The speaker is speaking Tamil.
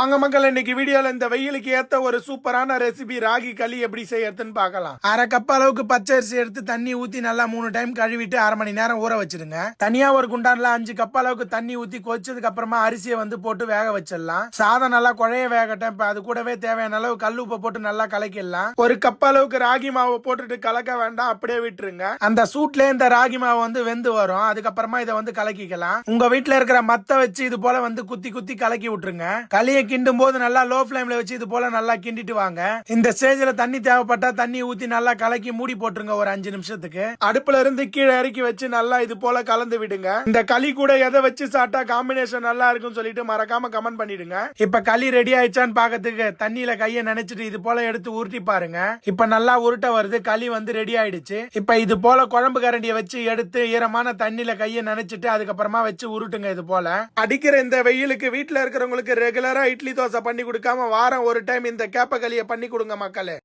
வாங்க மக்கள், இன்னைக்கு வீடியோல இந்த வெயிலுக்கு ஏத்த ஒரு சூப்பரான ரெசிபி ராகி களி எப்படி செய்யறதுன்னு பார்க்கலாம். அரை கப் அளவுக்கு பச்சை அரிசி எடுத்து தண்ணி ஊத்தி நல்லா 3 டைம் கழுவிட்டு அரை மணி நேரம் ஊற வச்சிருங்க. தனியா ஒரு குண்டான்ல 5 கப் அளவுக்கு தண்ணி ஊத்தி கொதிச்சதுக்கு அப்புறமா அரிசியை போட்டு வேக வச்சிடலாம். சாதம் நல்லா குழைய வேகட்டும். இப்ப அது கூடவே தேவையான அளவு கல் உப்பை போட்டு நல்லா கலக்கிடலாம். ஒரு கப் அளவுக்கு ராகி மாவை போட்டுட்டு கலக்க வேண்டாம், அப்படியே விட்டுருங்க. அந்த சூட்ல இந்த ராகி மாவு வெந்து வரும். அதுக்கப்புறமா இதை கலக்கிக்கலாம். உங்க வீட்டுல இருக்கிற மத்த வச்சு இது போல குத்தி குத்தி கலக்கி விட்டுருங்க. களியை கிண்டும் போது நல்லா லோ ஃப்ளேம்ல வச்சு இது போல நல்லா கிண்டிட்டு வாங்க. இந்த ஸ்டேஜ்ல தண்ணி தேவைப்பட்டா தண்ணி ஊத்தி நல்லா கலக்கி மூடி போட்டுருங்க ஒரு 5 நிமிஷத்துக்கு. அடுப்புல இருந்து கீழே இறக்கி வச்சு நல்லா இது போல கலந்து விடுங்க. இந்த களி கூட எதை வச்சு சாப்பிட்டா காம்பினேஷன் நல்லா இருக்கும் சொல்லிட்டு மறக்காம கமெண்ட் பண்ணிடுங்க. இப்ப களி ரெடி ஆயிடுச்சான்னு பாக்கிறதுக்கு தண்ணியில கையை நினைச்சிட்டு இது போல எடுத்து உருட்டி பாருங்க. இப்ப நல்லா உருட்ட வருது. களி ரெடி ஆயிடுச்சு. இப்ப இது போல குழம்பு கரண்டியை வச்சு எடுத்து ஈரமான தண்ணியில கையை நினைச்சிட்டு அதுக்கப்புறமா வச்சு உருட்டுங்க. இது போல அடிக்கிற இந்த வெயிலுக்கு வீட்டுல இருக்கிறவங்களுக்கு ரெகுலரா இட்லி தோசை பண்ணி கொடுக்காம வாரம் ஒரு டைம் இந்த கேப்ப களியை பண்ணி கொடுங்க மக்களே.